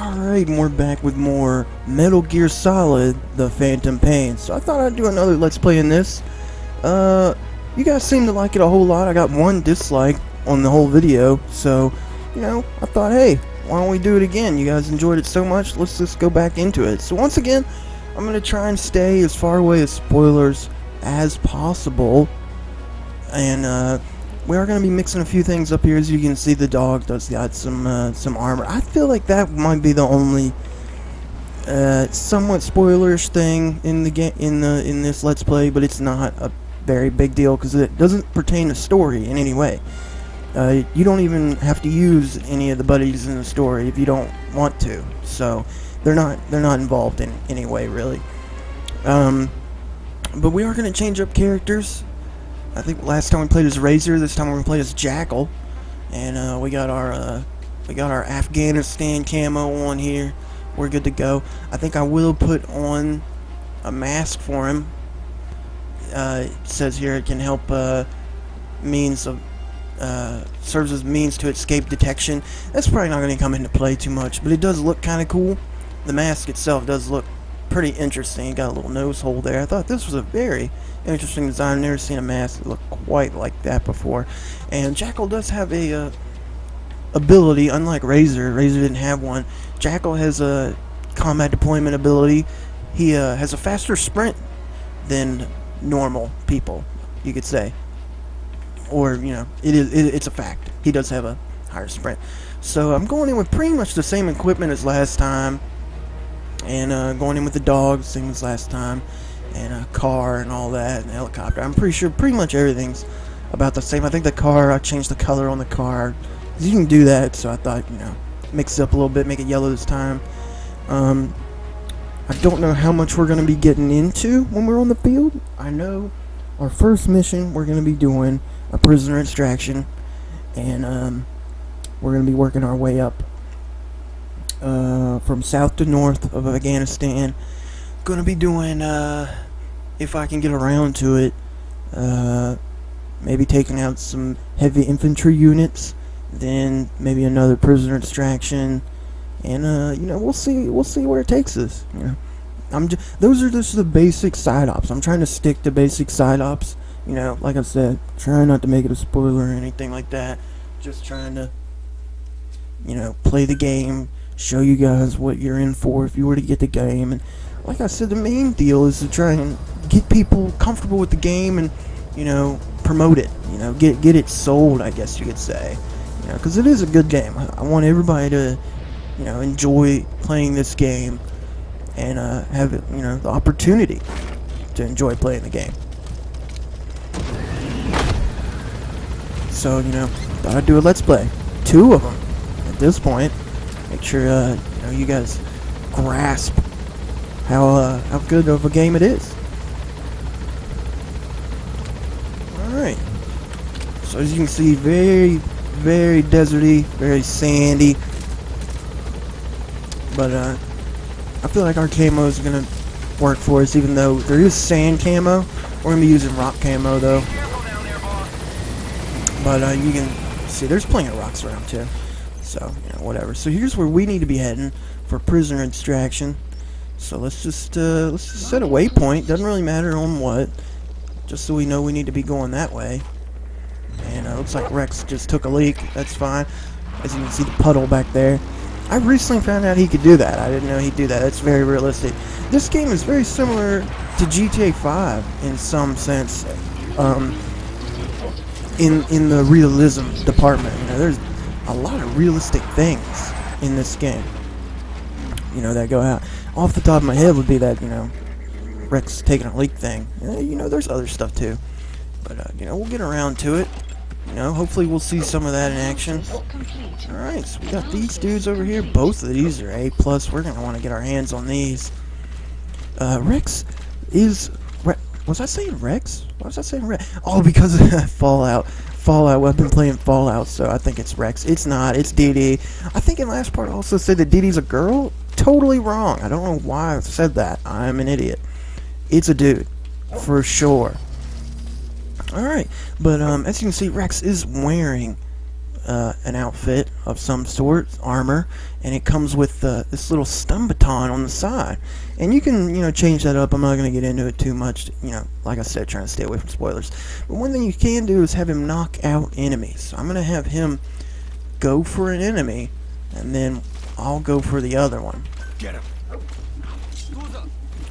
Alright, and we're back with more Metal Gear Solid, The Phantom Pain. So I thought I'd do another Let's Play in this. You guys seem to like it a whole lot. I got one dislike on the whole video, so, I thought, hey, why don't we do it again? You guys enjoyed it so much, let's just go back into it. So once again, I'm going to try and stay as far away as spoilers as possible. And, we are going to be mixing a few things up here. As you can see, the dog does got some armor. I feel like that might be the only somewhat spoilerish thing in the game in this Let's Play, but it's not a very big deal because it doesn't pertain to story in any way. You don't even have to use any of the buddies in the story if you don't want to. So they're not involved in any way really. But we are going to change up characters. I think last time we played as Razor, this time we're gonna play as Jackal, and we got our Afghanistan camo on here. We're good to go. I think I will put on a mask for him. It says here it can help serves as means to escape detection. That's probably not going to come into play too much, but it does look kind of cool. The mask itself does look pretty interesting. It got a little nose hole there. I thought this was a very interesting design. I've never seen a mask that looked quite like that before. And Jackal does have a ability, unlike Razor. Razor didn't have one. Jackal has a combat deployment ability. He has a faster sprint than normal people, you could say. Or, it's a fact. He does have a higher sprint. So I'm going in with pretty much the same equipment as last time. And going in with the dog, same as last time. And a car and all that, and a helicopter. I'm pretty sure pretty much everything's about the same. I think the car, I changed the color on the car. You can do that, so I thought, mix it up a little bit, make it yellow this time. I don't know how much we're going to be getting into when we're on the field. I know our first mission, we're going to be doing a prisoner extraction. And we're going to be working our way up from south to north of Afghanistan. Gonna be doing, if I can get around to it, maybe taking out some heavy infantry units, then maybe another prisoner extraction, and we'll see where it takes us. Those are just the basic side ops. I'm trying to stick to basic side ops. Like I said, trying not to make it a spoiler or anything like that. Just trying to, play the game, show you guys what you're in for if you were to get the game. And like I said, the main deal is to try and get people comfortable with the game and, promote it. Get it sold, I guess you could say. Because it is a good game. I want everybody to, enjoy playing this game and have it, the opportunity to enjoy playing the game. So, thought I'd do a Let's Play. 2 of them at this point. Make sure, you guys grasp how good of a game it is. Alright. So as you can see, very, very deserty, very sandy. But I feel like our camo is going to work for us, even though there is sand camo. We're going to be using rock camo though. But you can see there's plenty of rocks around too. So, whatever. So here's where we need to be heading for prisoner extraction. So let's just set a waypoint. Doesn't really matter on what, just so we know we need to be going that way. And looks like Rex just took a leak. That's fine. As you can see, the puddle back there. I recently found out he could do that. I didn't know he'd do that. That's very realistic. This game is very similar to GTA 5 in some sense. In the realism department, there's a lot of realistic things in this game. That go out. Off the top of my head would be that, Rex taking a leak thing. There's other stuff too. But, we'll get around to it. Hopefully we'll see some of that in action. Alright, so we got these dudes over here. Both of these are A+. We're going to want to get our hands on these. Rex is... Was I saying Rex? Why was I saying Rex? Oh, because of Fallout. I've been playing Fallout, so I think it's Rex. It's not. It's Dee Dee. I think in last part I also said that Dee Dee's a girl. Totally wrong. I don't know why I said that. I'm an idiot. It's a dude. For sure. Alright. But, as you can see, Rex is wearing an outfit of some sort, armor, and it comes with this little stun baton on the side. And you can, change that up. I'm not going to get into it too much. Like I said, trying to stay away from spoilers. But one thing you can do is have him knock out enemies. So I'm going to have him go for an enemy, and then I'll go for the other one. Get him.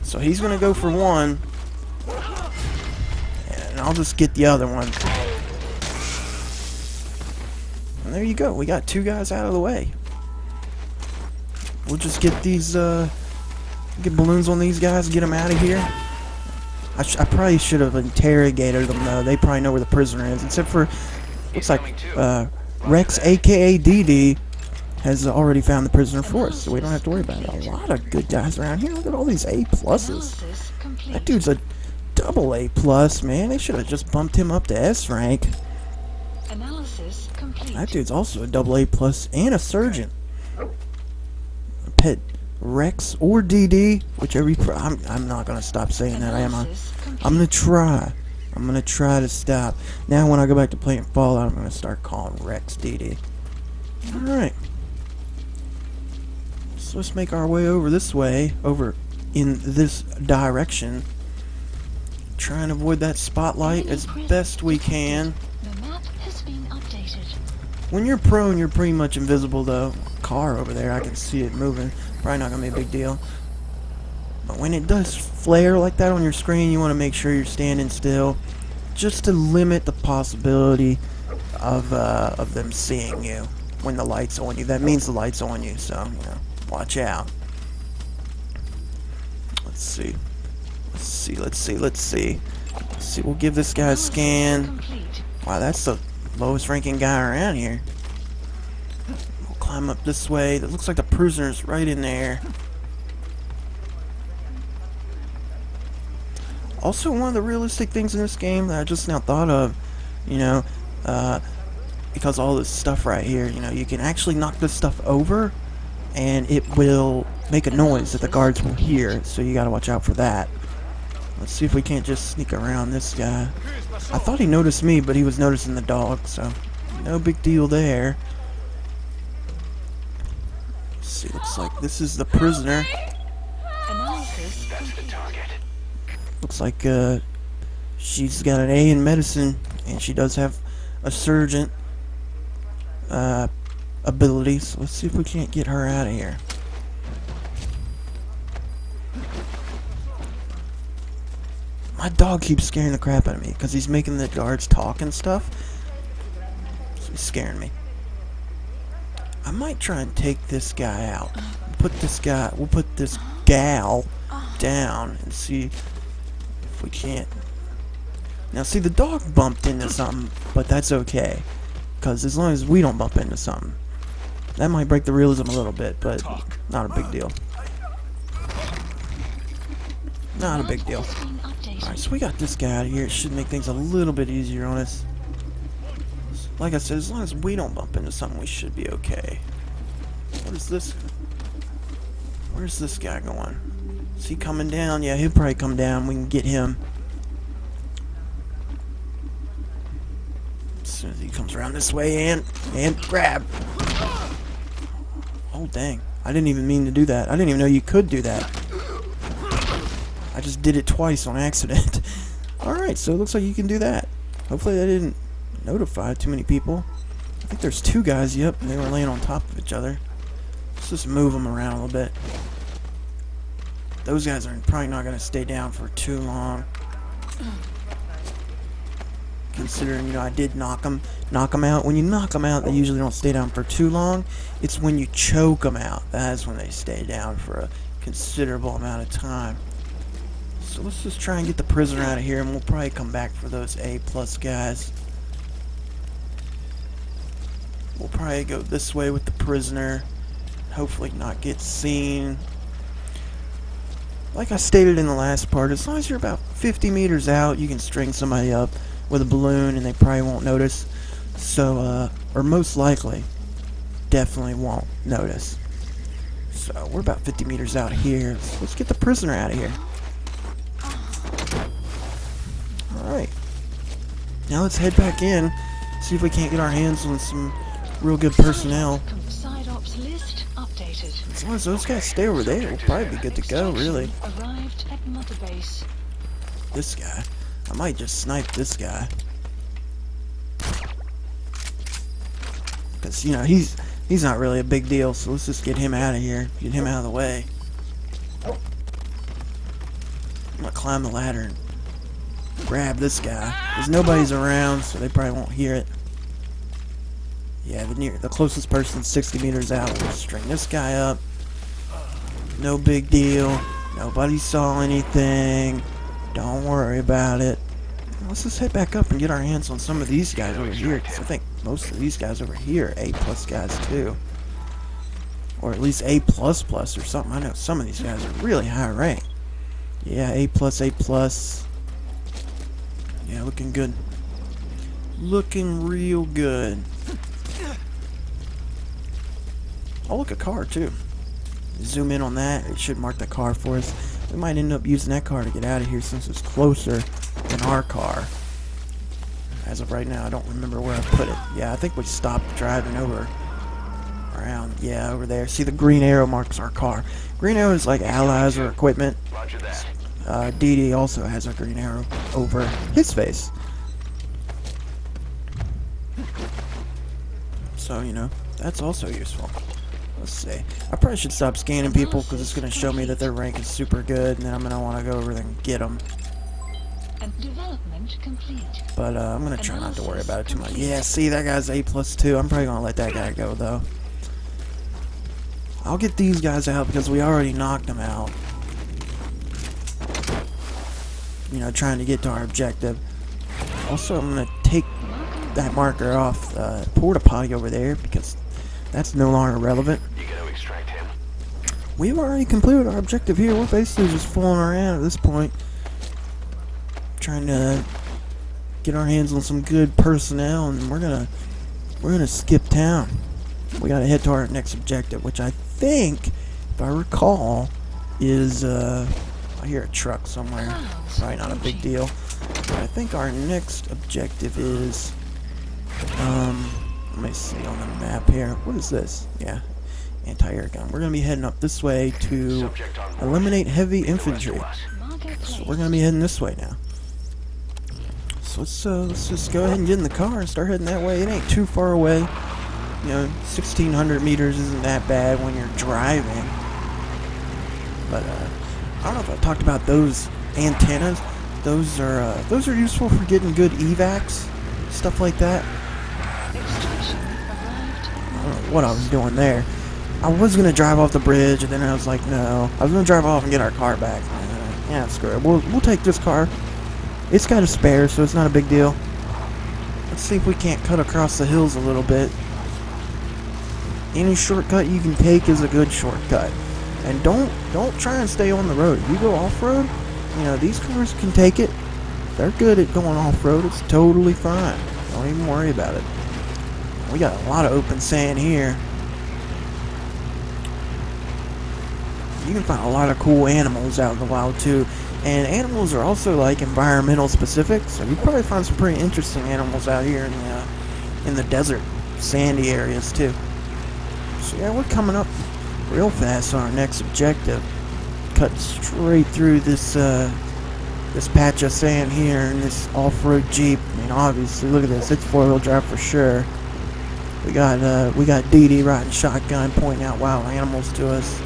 So he's going to go for one, and I'll just get the other one. And there you go. We got 2 guys out of the way. We'll just get these, get balloons on these guys, get them out of here. I probably should have interrogated them, though. They probably know where the prisoner is, except for, looks like, Rex, aka DD, has already found the prisoner for us, so we don't have to worry about it. A lot of good guys around here. Look at all these A+. That dude's a double A+, man. They should have just bumped him up to S rank. Analysis complete. That dude's also a double A+ and a surgeon. Pet Rex or DD, whichever you I'm not gonna stop saying that, am I? I'm gonna try. I'm gonna try to stop. Now when I go back to playing Fallout, I'm gonna start calling Rex DD. Alright. So let's make our way over this way, over in this direction. Try and avoid that spotlight as best we can. The map has been updated. When you're prone, you're pretty much invisible, though. Car over there, I can see it moving. Probably not gonna be a big deal. But when it does flare like that on your screen, you want to make sure you're standing still, just to limit the possibility of them seeing you when the light's on you. That means the light's on you, so watch out. Let's see. Let's see. We'll give this guy a scan. Wow, that's the lowest ranking guy around here. We'll climb up this way. That looks like the prisoner's right in there. Also, one of the realistic things in this game that I just now thought of, because all this stuff right here, you can actually knock this stuff over, and it will make a noise that the guards will hear, so you gotta watch out for that. Let's see if we can't just sneak around this guy. I thought he noticed me, but he was noticing the dog, so no big deal there. Let's see, looks like this is the prisoner. Looks like she's got an A in medicine, and she does have a surgeon ability, so let's see if we can't get her out of here. My dog keeps scaring the crap out of me because he's making the guards talk and stuff. So he's scaring me. I might try and take this guy out. We'll put this gal down and see if we can't. Now see, the dog bumped into something, but that's okay. Because as long as we don't bump into something. That might break the realism a little bit, but not a big deal. Not a big deal. Alright, so we got this guy out of here. It should make things a little bit easier on us. Like I said, as long as we don't bump into something, we should be okay. What is this? Where's this guy going? Is he coming down? Yeah, he'll probably come down. We can get him. As soon as he comes around this way and grab. Oh, dang. I didn't even mean to do that. I didn't even know you could do that. I just did it twice on accident. Alright, so it looks like you can do that. Hopefully that didn't notify too many people. I think there's 2 guys, yep, and they were laying on top of each other. Let's just move them around a little bit. Those guys are probably not going to stay down for too long. Considering, I did knock them out. When you knock them out, they usually don't stay down for too long. It's when you choke them out. That's when they stay down for a considerable amount of time. So let's just try and get the prisoner out of here, and we'll probably come back for those A+ guys. We'll probably go this way with the prisoner. Hopefully not get seen. Like I stated in the last part, as long as you're about 50 meters out, you can string somebody up with a balloon and they probably won't notice. So, or most likely, definitely won't notice. So, we're about 50 meters out here. So let's get the prisoner out of here. Alright. Now let's head back in, see if we can't get our hands on some real good personnel. Side ops list updated. As long as those guys stay over there, we'll probably be good to go, really. Arrived at Mother Base. This guy. I might just snipe this guy. Because, you know, he's not really a big deal, so let's just get him out of here. Get him out of the way. I'm gonna climb the ladder and grab this guy. Because nobody's around, so they probably won't hear it. Yeah, the closest person's 60 meters out. We'll string this guy up. No big deal. Nobody saw anything. Don't worry about it. Let's just head back up and get our hands on some of these guys over here, because I think most of these guys over here are A+ guys too. Or at least A++ or something. I know some of these guys are really high rank. Yeah, A+, A+. Yeah, looking good. Looking real good. Oh, look, a car too. Zoom in on that. It should mark the car for us. We might end up using that car to get out of here since it's closer than our car. As of right now, I don't remember where I put it. Yeah, I think we stopped driving over around. Yeah, over there. See, the green arrow marks our car. Green arrow is like allies or equipment. DD also has a green arrow over his face. So, you know, that's also useful. Let's see. I probably should stop scanning people because it's going to show me that their rank is super good, and then I'm going to want to go over there and get them. Development complete. But I'm going to try not to worry about it too much. Yeah, see, that guy's A+ too. I'm probably going to let that guy go, though. I'll get these guys out because we already knocked them out. You know, trying to get to our objective. Also, I'm going to take that marker off porta potty over there because that's no longer relevant. You gotta extract him. We've already completed our objective here. We're basically just fooling around at this point. Trying to get our hands on some good personnel, and we're gonna skip town. We gotta head to our next objective, which I think, if I recall, is I hear a truck somewhere. Probably not a big deal. But I think our next objective is let me see on the map here. What is this? Yeah, anti-air gun. We're going to be heading up this way to eliminate heavy infantry. So we're going to be heading this way now. So let's just go ahead and get in the car and start heading that way. It ain't too far away. You know, 1,600 meters isn't that bad when you're driving. But I don't know if I talked about those antennas. Those are useful for getting good evacs, stuff like that. I don't know what I was doing there. I was gonna drive off the bridge, and then I was like, no. I was gonna drive off and get our car back. Yeah, screw it. We'll take this car. It's got a spare, so it's not a big deal. Let's see if we can't cut across the hills a little bit. Any shortcut you can take is a good shortcut. And don't try and stay on the road. You go off-road, you know, these cars can take it. They're good at going off-road. It's totally fine. Don't even worry about it. We got a lot of open sand here. You can find a lot of cool animals out in the wild too. And animals are also like environmental specific, so you probably find some pretty interesting animals out here in the desert, sandy areas too. So yeah, we're coming up real fast on our next objective. Cut straight through this this patch of sand here in this off-road Jeep. I mean, obviously, look at this. It's four-wheel drive for sure. We got DD riding shotgun, pointing out wild animals to us.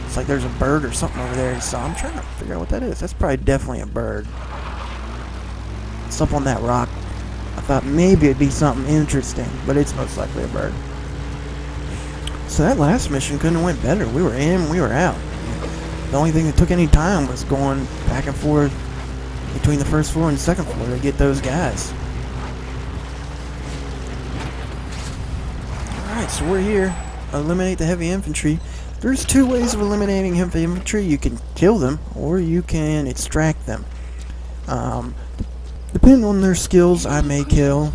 It's like there's a bird or something over there. So I'm trying to figure out what that is. That's probably definitely a bird. It's up on that rock. I thought maybe it'd be something interesting, but it's most likely a bird. So that last mission couldn't have went better. We were in, we were out. The only thing that took any time was going back and forth between the first floor and the second floor to get those guys. Alright, so we're here. Eliminate the heavy infantry. There's two ways of eliminating heavy infantry. You can kill them, or you can extract them. Depending on their skills, I may kill,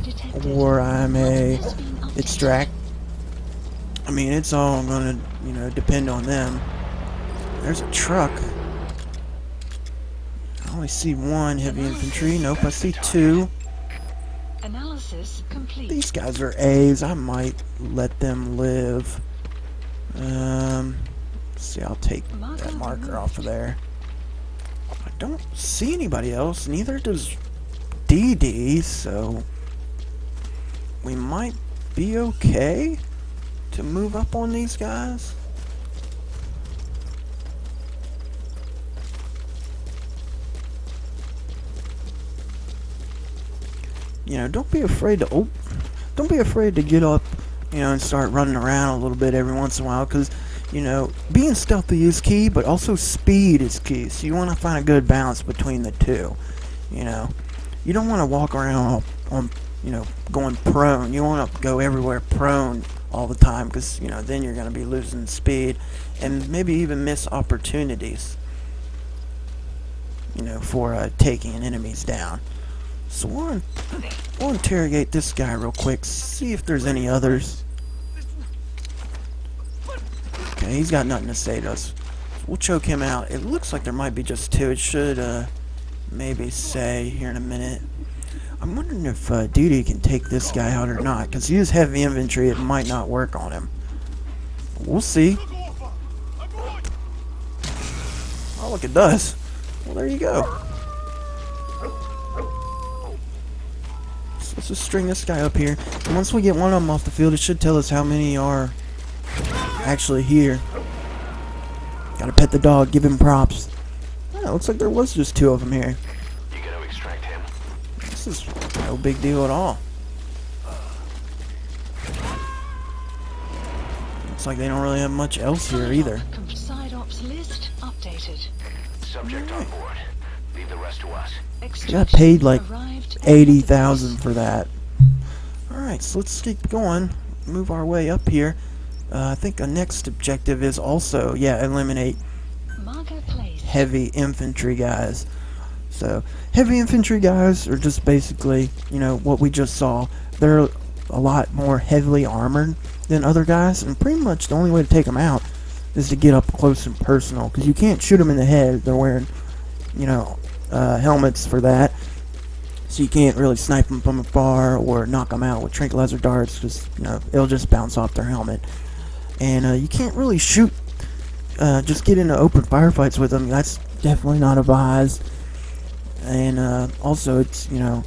or I may extract. I mean, it's all gonna, you know, depend on them. There's a truck. I only see one heavy infantry. Nope, I see two. Analysis complete. complete. These guys are A's. I might let them live. Let's see, I'll take that marker off of there. I don't see anybody else. Neither does DD, so we might be okay to move up on these guys. You know, don't be afraid to don't be afraid to get up, you know, and start running around a little bit every once in a while, because, you know, being stealthy is key, but also speed is key. So you want to find a good balance between the two. You know, you don't want to walk around on, you know, going prone. You want to go everywhere prone all the time, because, you know, then you're going to be losing speed and maybe even miss opportunities, you know, for taking enemies down. So we'll interrogate this guy real quick, see if there's any others. Okay, he's got nothing to say to us. We'll choke him out. It looks like there might be just two. It should maybe say here in a minute. I'm wondering if Duty can take this guy out or not, because he is heavy infantry. It might not work on him. We'll see. Oh, look, it does. Well, there you go. Let's just string this guy up here. And once we get one of them off the field, it should tell us how many are actually here. Gotta pet the dog, give him props. Oh, looks like there was just two of them here. You gotta extract him. This is no big deal at all. Looks like they don't really have much else here either. Side ops list updated. Subject on board. Leave the rest to us. I got paid like 80,000 for that. Alright, so let's keep going. Move our way up here. I think the next objective is also, yeah, eliminate heavy infantry guys. So, heavy infantry guys are just basically, you know, what we just saw. They're a lot more heavily armored than other guys, and pretty much the only way to take them out is to get up close and personal, because you can't shoot them in the head. They're wearing, you know, helmets for that, so you can't really snipe them from afar or knock them out with tranquilizer darts, because, you know, it'll just bounce off their helmet. And you can't really shoot, just get into open firefights with them. That's definitely not advised. And also, it's, you know,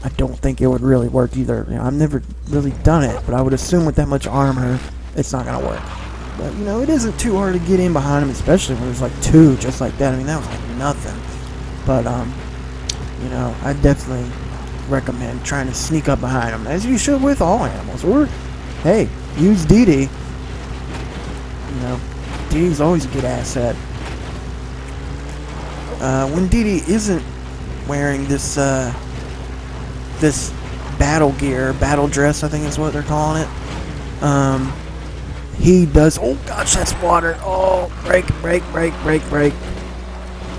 I don't think it would really work either. You know, I've never really done it, but I would assume with that much armor, it's not gonna work. But, you know, it isn't too hard to get in behind them, especially when there's like two just like that. I mean, that was like nothing. But, you know, I definitely recommend trying to sneak up behind them, as you should with all animals. Or, hey, use DD. You know, DD's always a good asset. When DD isn't wearing this, this battle gear, battle dress, I think is what they're calling it, he does, oh gosh, that's water. Oh, break.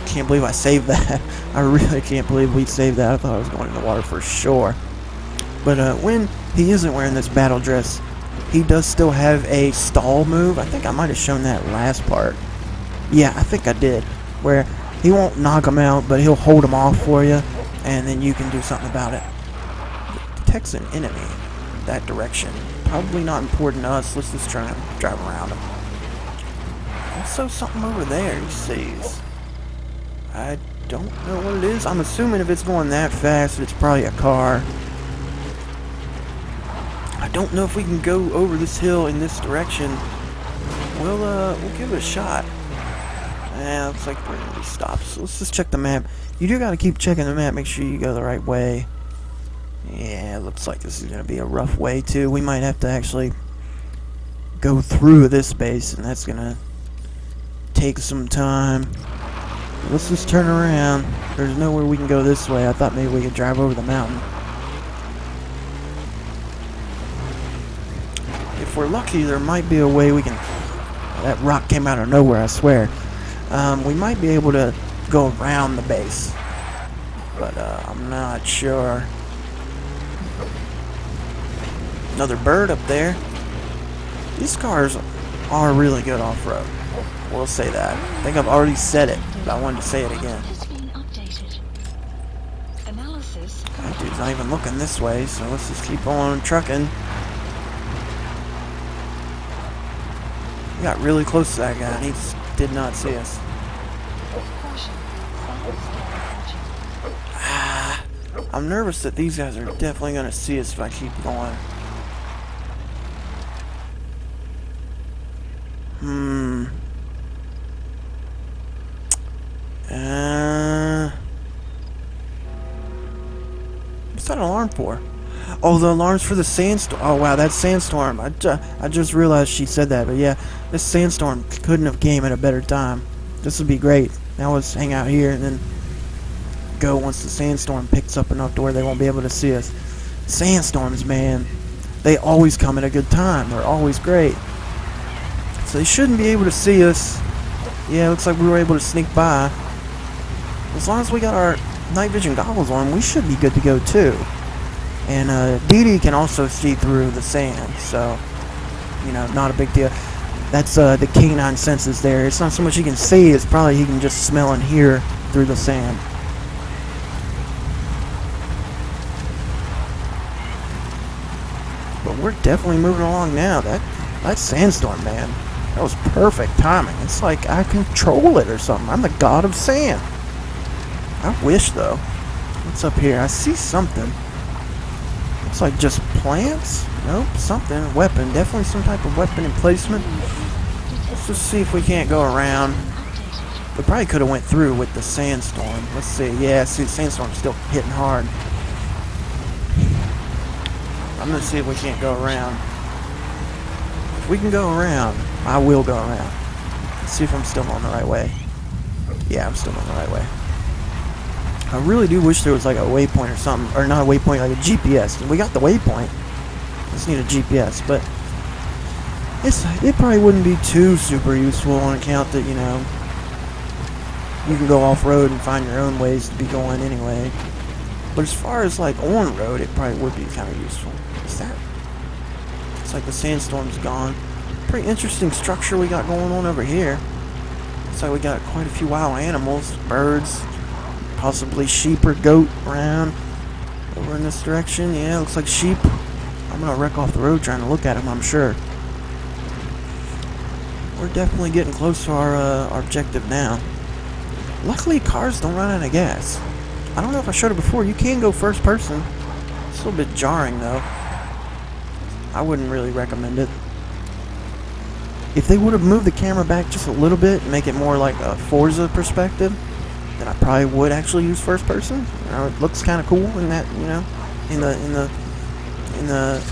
Can't believe I saved that. I really can't believe we saved that. I thought I was going in the water for sure. But when he isn't wearing this battle dress, he does still have a stall move. I think I might have shown that last part. Yeah, I think I did. Where he won't knock him out, but he'll hold him off for you, and then you can do something about it. Detects an enemy that direction. Probably not important to us. Let's just try and drive around him. Also, something over there he sees. I don't know what it is. I'm assuming if it's going that fast, it's probably a car. I don't know if we can go over this hill in this direction. We'll give it a shot. Yeah, looks like we're gonna be stopped. So let's just check the map. You do gotta keep checking the map. Make sure you go the right way. Yeah, it looks like this is gonna be a rough way too. We might have to actually go through this base, and that's gonna take some time. Let's just turn around. There's nowhere we can go this way. I thought maybe we could drive over the mountain. If we're lucky, there might be a way we can... That rock came out of nowhere, I swear. We might be able to go around the base. But I'm not sure. Another bird up there. These cars are really good off-road. We'll say that. I think I've already said it, but I wanted to say it again. That dude's not even looking this way, so let's just keep on trucking. We got really close to that guy, and he just did not see us. Caution. I'm nervous that these guys are definitely going to see us if I keep going. What's that alarm for? Oh, the alarm's for the sandstorm. Oh, wow, that sandstorm. I just realized she said that, but yeah, this sandstorm couldn't have came at a better time. This would be great. Now let's hang out here and then go once the sandstorm picks up enough to where they won't be able to see us. Sandstorms, man, they always come at a good time. They're always great. So they shouldn't be able to see us. Yeah, looks like we were able to sneak by. As long as we got our night vision goggles on, we should be good to go too. And Dee Dee can also see through the sand, so, you know, not a big deal. That's the canine senses there. It's not so much he can see, it's probably he can just smell and hear through the sand. But we're definitely moving along now. That sandstorm, man, that was perfect timing. It's like I control it or something. I'm the god of sand. I wish, though. What's up here? I see something. Looks like just plants? Nope, something. A weapon. Definitely some type of weapon emplacement. Let's just see if we can't go around. We probably could have went through with the sandstorm. Let's see. Yeah, see, the sandstorm's still hitting hard. I'm going to see if we can't go around. If we can go around, I will go around. Let's see if I'm still on the right way. Yeah, I'm still on the right way. I really do wish there was like a waypoint or something, or not a waypoint, like a GPS. We got the waypoint. Just need a GPS, but it probably wouldn't be too super useful on account that, you know, you can go off-road and find your own ways to be going anyway. But as far as like on-road, it probably would be kind of useful. Is that? It's like the sandstorm's gone. Pretty interesting structure we got going on over here. Looks like we got quite a few wild animals, birds. Possibly sheep or goat around over in this direction. Yeah, looks like sheep. I'm gonna wreck off the road trying to look at them, I'm sure. We're definitely getting close to our objective now. Luckily, cars don't run out of gas. I don't know if I showed it before. You can go first person. It's a little bit jarring, though. I wouldn't really recommend it. If they would have moved the camera back just a little bit and make it more like a Forza perspective, then I probably would actually use first person. You know, it looks kind of cool in that, you know, in the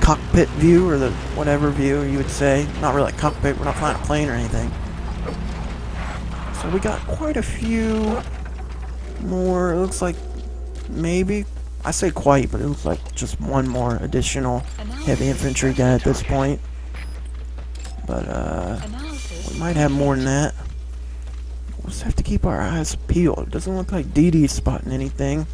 cockpit view, or the whatever view you would say. Not really a cockpit. We're not flying a plane or anything. So we got quite a few more. It looks like maybe, I say quite, but it looks like just one more additional heavy infantry guy at this point. But we might have more than that. We'll just have to keep our eyes peeled. It doesn't look like Dee Dee's spotting anything.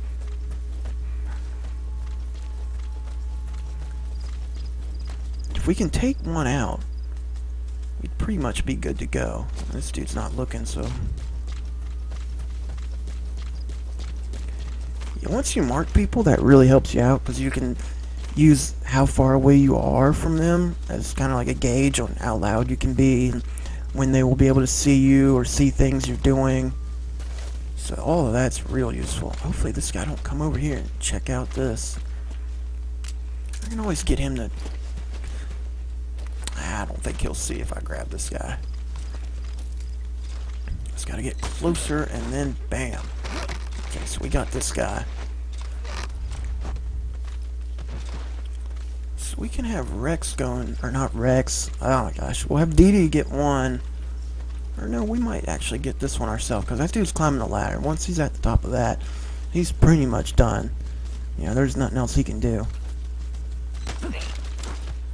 If we can take one out, we'd pretty much be good to go. This dude's not looking, so... Yeah, once you mark people, that really helps you out, because you can use how far away you are from them as kind of like a gauge on how loud you can be, and when they will be able to see you or see things you're doing. So all of that's real useful. Hopefully this guy don't come over here and check out this. I can always get him to... I don't think he'll see if I grab this guy. Just gotta get closer and then bam. Okay, so we got this guy. So we can have Rex going, or not Rex, oh my gosh, we'll have Dee Dee get one. Or no, we might actually get this one ourselves, because that dude's climbing the ladder. Once he's at the top of that, he's pretty much done. You know, there's nothing else he can do.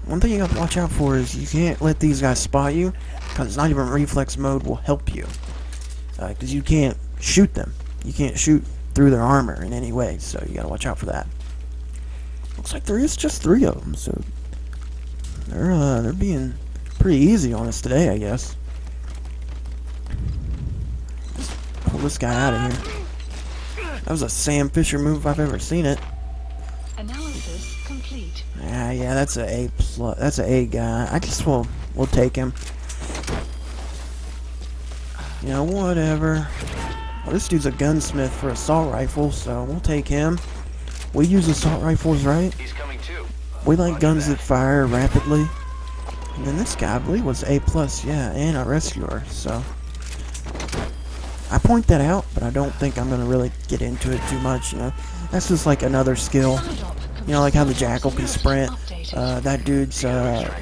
One thing you got to watch out for is you can't let these guys spot you, because not even reflex mode will help you. Because you can't shoot them. You can't shoot through their armor in any way, so you got to watch out for that. Looks like there is just 3 of them, so they're being pretty easy on us today, I guess. Just pull this guy out of here. That was a Sam Fisher move if I've ever seen it. Analysis complete. Yeah, that's a A plus. That's an A guy. I guess we'll take him. You know, whatever. Well, this dude's a gunsmith for assault rifles, so we'll take him. We use assault rifles, right? He's coming too. We like guns that fire rapidly. And then this guy, I believe, was A plus, yeah, and a rescuer, so. I point that out, but I don't think I'm gonna really get into it too much, you know. That's just like another skill. You know, like how the Jackal can sprint. That dude's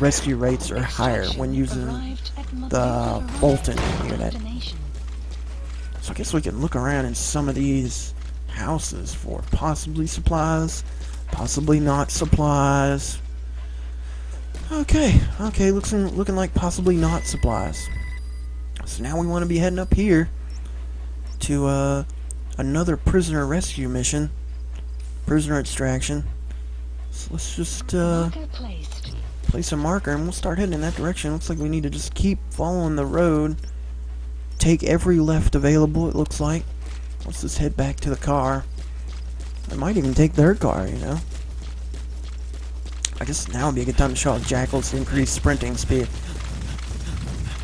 rescue rates are higher when using the Bolton unit. So I guess we can look around in some of these houses for possibly supplies, possibly not supplies. Okay, looking like possibly not supplies. So now we want to be heading up here to another prisoner rescue mission, prisoner extraction. So let's just place a marker and we'll start heading in that direction. Looks like we need to just keep following the road, take every left available, it looks like. Let's just head back to the car. I might even take their car, you know. I guess now would be a good time to show Jackal's increased sprinting speed.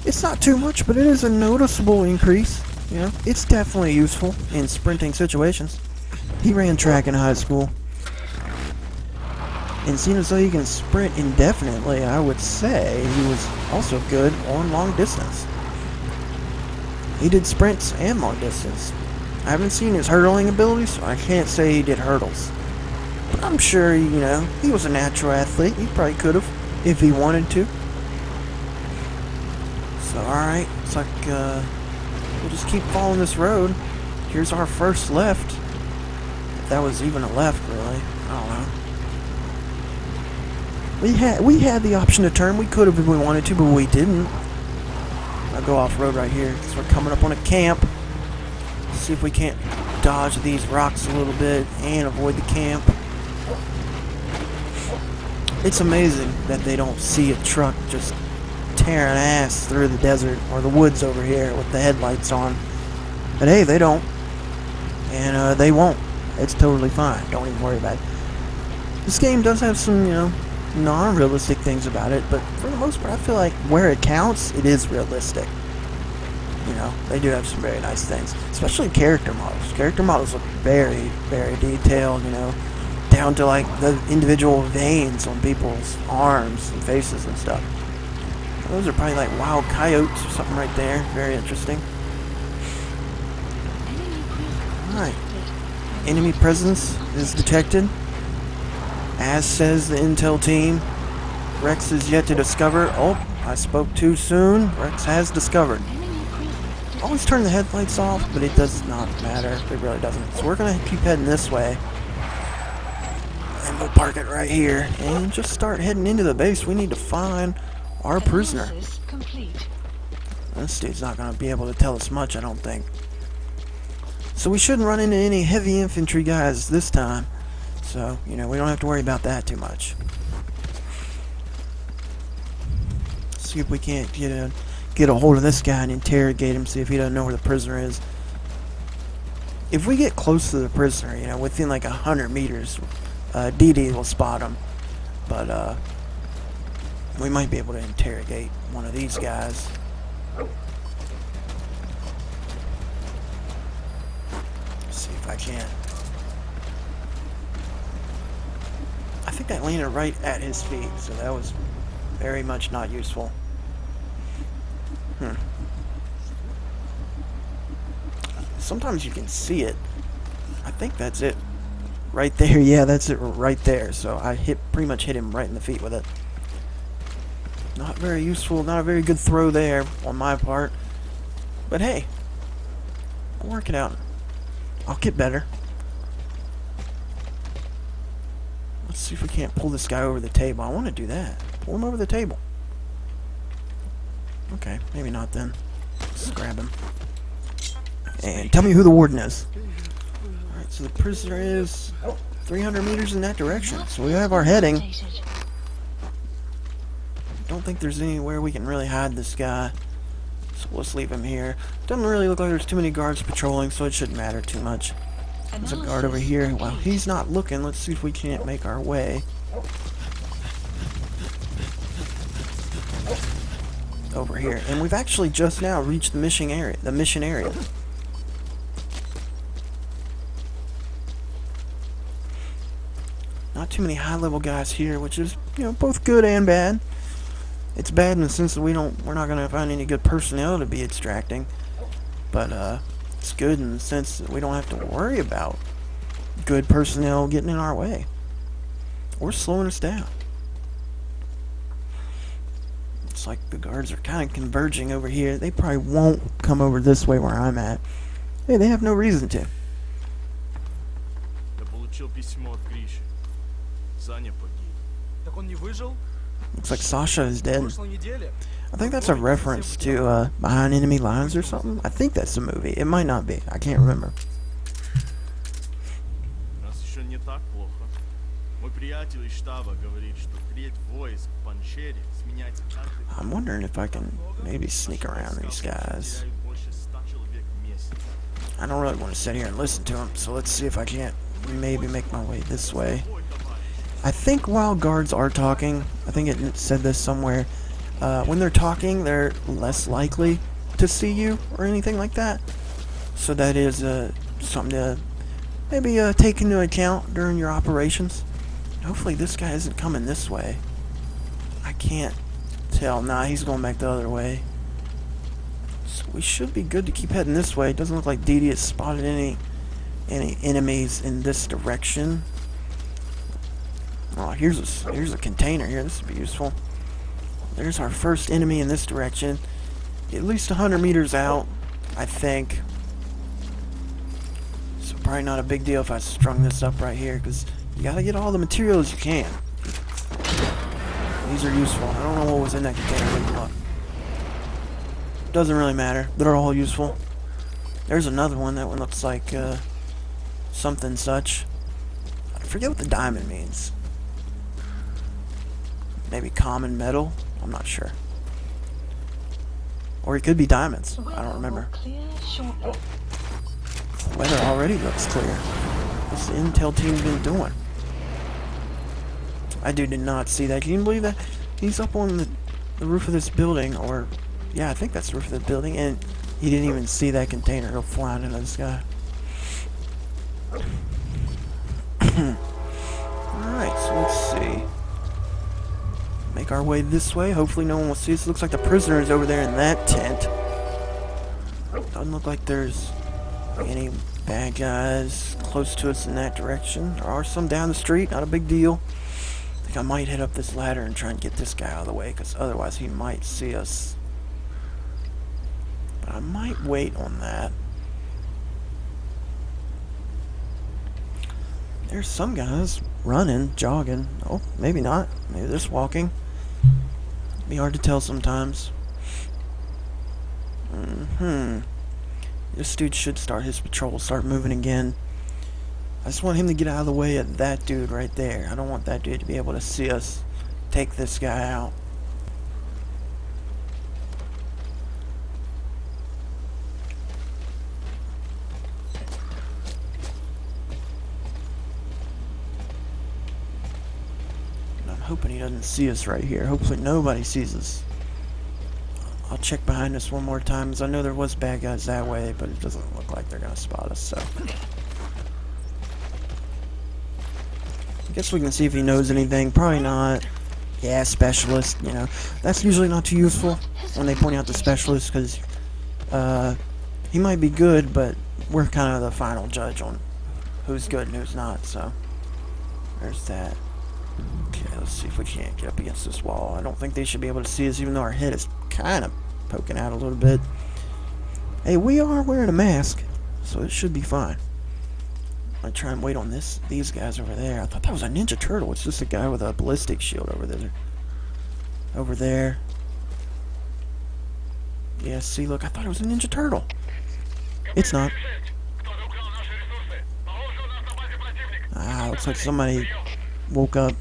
It's not too much, but it is a noticeable increase. You know, it's definitely useful in sprinting situations. He ran track in high school. And seeing as though he can sprint indefinitely, I would say he was also good on long distance. He did sprints and long distance. I haven't seen his hurdling ability, so I can't say he did hurdles. But I'm sure, you know, he was a natural athlete. He probably could have, if he wanted to. So, alright, it's like, we'll just keep following this road. Here's our first left. If that was even a left, really. I don't know. We had the option to turn. We could have if we wanted to, but we didn't. I'll go off-road right here, because we're coming up on a camp. See if we can't dodge these rocks a little bit and avoid the camp. It's amazing that they don't see a truck just tearing ass through the desert or the woods over here with the headlights on. But hey, they don't. And they won't. It's totally fine. Don't even worry about it. This game does have some, you know, non-realistic things about it, but for the most part, I feel like where it counts, it is realistic. You know, they do have some very nice things, especially character models. Character models look very, very detailed, you know, down to like the individual veins on people's arms and faces and stuff. Those are probably like wild coyotes or something right there. Very interesting. Alright. Enemy presence is detected. As says the intel team. Rex is yet to discover. Oh, I spoke too soon. Rex has discovered. Always turn the headlights off, but it does not matter. It really doesn't. So we're going to keep heading this way. And we'll park it right here. And just start heading into the base. We need to find our prisoner. This dude's not going to be able to tell us much, I don't think. So we shouldn't run into any heavy infantry guys this time. So, you know, we don't have to worry about that too much. See if we can't get a hold of this guy and interrogate him, see if he doesn't know where the prisoner is. If we get close to the prisoner, you know, within like 100 meters, DD will spot him. But, we might be able to interrogate one of these guys. Let's see if I can. I think that landed right at his feet, so that was very much not useful. Sometimes you can see it. I think that's it. Right there, yeah, that's it right there. So I pretty much hit him right in the feet with it. Not very useful, not a very good throw there on my part. But hey, I'll work it out. I'll get better. Let's see if we can't pull this guy over the table. I want to do that. Pull him over the table. Okay, maybe not then. Let's grab him. And tell me who the warden is. Alright, so the prisoner is 300 meters in that direction. So we have our heading. Don't think there's anywhere we can really hide this guy. So let's leave him here. Doesn't really look like there's too many guards patrolling, so it shouldn't matter too much. There's a guard over here. While he's not looking, let's see if we can't make our way over here. And we've actually just now reached the mission area. Not too many high-level guys here, which is, you know, both good and bad. It's bad in the sense that we're not gonna find any good personnel to be extracting, but it's good in the sense that we don't have to worry about good personnel getting in our way or slowing us down. It's like the guards are kind of converging over here. They probably won't come over this way where I'm at. Hey, they have no reason to. Looks like Sasha is dead. I think that's a reference to Behind Enemy Lines or something. I think that's a movie. It might not be. I can't remember. I'm wondering if I can maybe sneak around these guys. I don't really want to sit here and listen to them, so let's see if I can't maybe make my way this way. I think while guards are talking, I think it said this somewhere, when they're talking, they're less likely to see you or anything like that. So that is something to maybe take into account during your operations. Hopefully this guy isn't coming this way. I can't tell. Nah, he's going back the other way. So we should be good to keep heading this way. It doesn't look like Dee Dee has spotted any enemies in this direction. Oh, here's a container here. This would be useful. There's our first enemy in this direction. At least 100 meters out, I think. So probably not a big deal if I strung this up right here, because you gotta get all the materials you can. These are useful. I don't know what was in that container. Look. Doesn't really matter. They're all useful. There's another one. That one looks like something such. I forget what the diamond means. Maybe common metal? I'm not sure. Or it could be diamonds. I don't remember. The weather already looks clear. What's the intel team been doing? I did not see that. Can you believe that? He's up on the roof of this building, or yeah, I think that's the roof of the building, and he didn't even see that container go flying into the sky. Alright, so let's see. Make our way this way. Hopefully no one will see us. Looks like the prisoner is over there in that tent. Doesn't look like there's any bad guys close to us in that direction. There are some down the street. Not a big deal. I think I might head up this ladder and try and get this guy out of the way, because otherwise he might see us. But I might wait on that. There's some guys running, jogging. Oh, maybe not. Maybe they're just walking. Be hard to tell sometimes. This dude should start his patrol, start moving again. I just want him to get out of the way of that dude right there. I don't want that dude to be able to see us take this guy out. Hoping he doesn't see us right here. Hopefully nobody sees us. I'll check behind us one more time, because I know there was bad guys that way, but it doesn't look like they're gonna spot us, so. I guess we can see if he knows anything. Probably not. Yeah, specialist, you know. That's usually not too useful when they point out the specialist, because he might be good, but we're kind of the final judge on who's good and who's not, so. There's that. Okay, let's see if we can't get up against this wall. I don't think they should be able to see us, even though our head is kind of poking out a little bit. Hey, we are wearing a mask, so it should be fine. I'm gonna try and wait on these guys over there. I thought that was a Ninja Turtle. It's just a guy with a ballistic shield over there. Over there. Yeah, see, look, I thought it was a Ninja Turtle. It's not. Ah, looks like somebody woke up.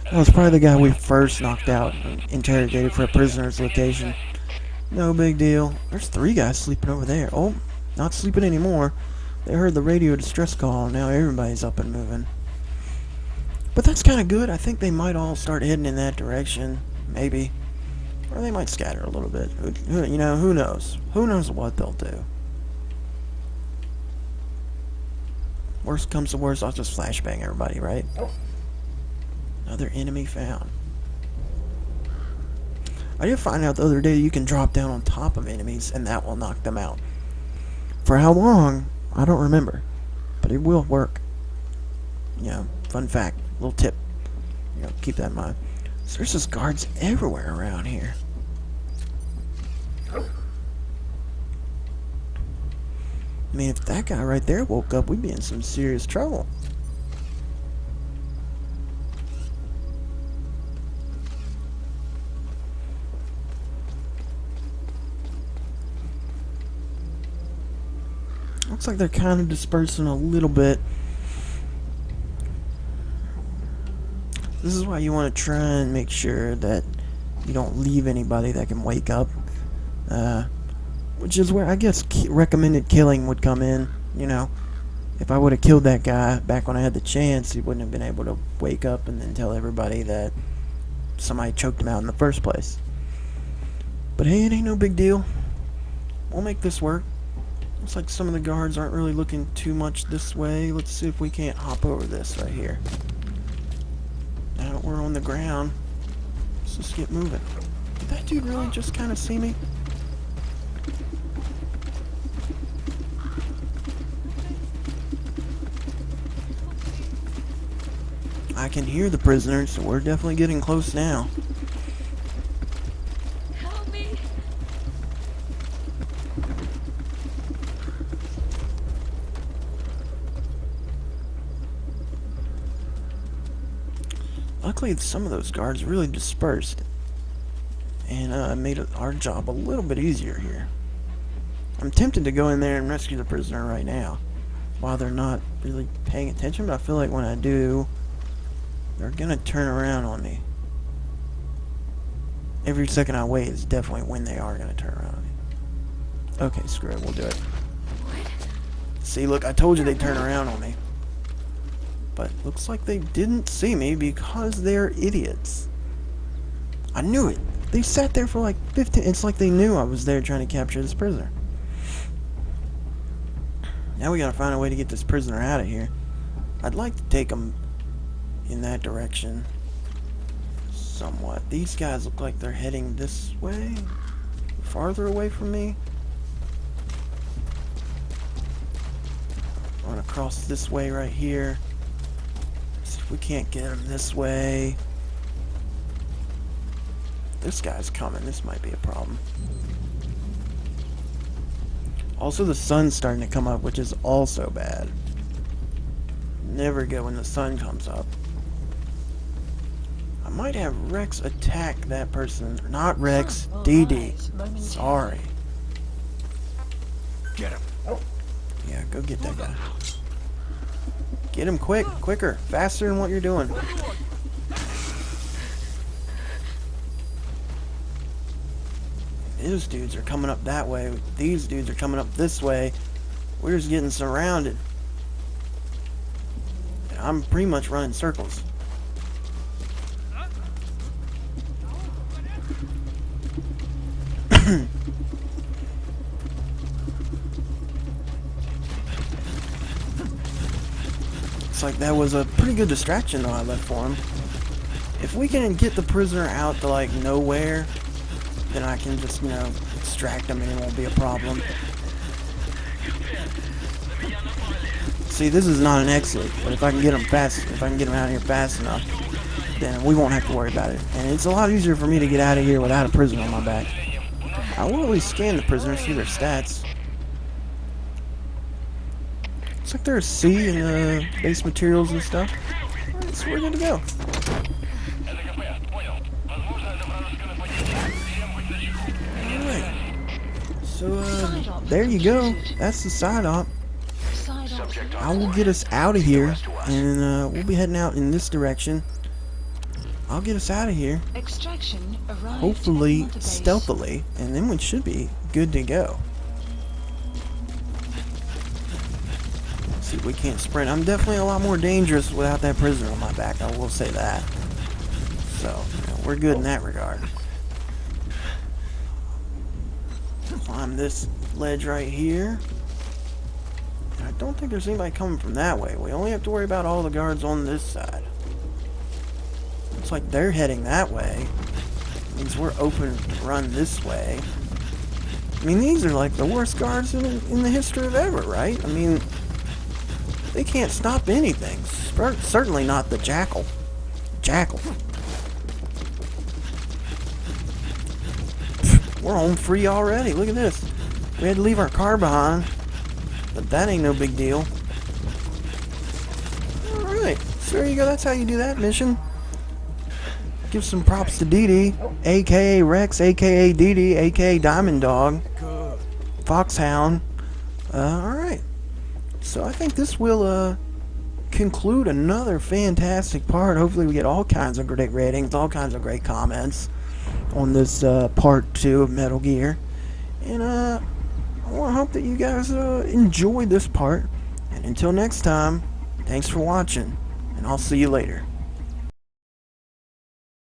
That was probably the guy we first knocked out and interrogated for a prisoner's location. No big deal. There's 3 guys sleeping over there. Oh, not sleeping anymore. They heard the radio distress call, and now everybody's up and moving. But that's kind of good. I think they might all start heading in that direction. Maybe. Or they might scatter a little bit. You know, who knows? Who knows what they'll do? Worst comes to worst, I'll just flashbang everybody, right? Another enemy found. I did find out the other day you can drop down on top of enemies and that will knock them out. For how long, I don't remember. But it will work. You know, fun fact, little tip. You know, keep that in mind. So there's just guards everywhere around here. I mean, if that guy right there woke up, we'd be in some serious trouble. Looks like they're kind of dispersing a little bit. This is why you want to try and make sure that you don't leave anybody that can wake up. Which is where I guess recommended killing would come in. You know, if I would have killed that guy back when I had the chance, he wouldn't have been able to wake up and then tell everybody that somebody choked him out in the first place. But hey, it ain't no big deal. We'll make this work. Looks like some of the guards aren't really looking too much this way. Let's see if we can't hop over this right here. Now that we're on the ground, let's just get moving. Did that dude really just kind of see me? I can hear the prisoners, so we're definitely getting close now. Help me! Luckily, some of those guards really dispersed and made our job a little bit easier here. I'm tempted to go in there and rescue the prisoner right now while they're not really paying attention, but I feel like when I do, they're gonna turn around on me. Every second I wait is definitely when they are gonna turn around on me. Okay, screw it, we'll do it. See, look, I told you they'd turn around on me. But looks like they didn't see me because they're idiots. I knew it. They sat there for like 15. It's like they knew I was there trying to capture this prisoner. Now we gotta find a way to get this prisoner out of here. I'd like to take him in that direction somewhat. These guys look like they're heading this way, farther away from me. Run across this way right here. See if we can't get him this way. This guy's coming. This might be a problem. Also, the sun's starting to come up, which is also bad. Never good when the sun comes up. I might have Rex attack that person. Not Rex, DD. Sorry. Get him. Yeah, go get that guy. Get him quick, quicker, faster than what you're doing. Those dudes are coming up that way. These dudes are coming up this way. We're just getting surrounded. And I'm pretty much running circles. Looks like that was a pretty good distraction though I left for him. If we can get the prisoner out to like nowhere, then I can just, you know, extract him and it won't be a problem. See, this is not an exit, but if I can get him fast, if I can get him out of here fast enough, then we won't have to worry about it. And it's a lot easier for me to get out of here without a prisoner on my back. I will at least scan the prisoners, see their stats. Looks like there's C in the base materials and stuff. Alright, so we're good to go. Alright. So, there you go. That's the side op. I will get us out of here, and we'll be heading out in this direction. I'll get us out of here, Extraction arrived hopefully at the base. stealthily, and then we should be good to go. see, we can't sprint. I'm definitely a lot more dangerous without that prisoner on my back, I will say that. So, you know, we're good in that regard. Climb this ledge right here. I don't think there's anybody coming from that way. We only have to worry about all the guards on this side. Looks like they're heading that way. Means we're open to run this way. I mean, these are like the worst guards in the history of ever, right? I mean, they can't stop anything. Certainly not the jackal. Jackal. We're home free already. Look at this. We had to leave our car behind. But that ain't no big deal. Alright. So there you go. That's how you do that mission. Give some props to Dee, a.k.a. Rex, a.k.a. Dee, a.k.a. Diamond Dog. Foxhound. Alright. So I think this will conclude another fantastic part. Hopefully we get all kinds of great ratings, all kinds of great comments on this part 2 of Metal Gear. And I hope that you guys enjoyed this part. And until next time, thanks for watching, and I'll see you later.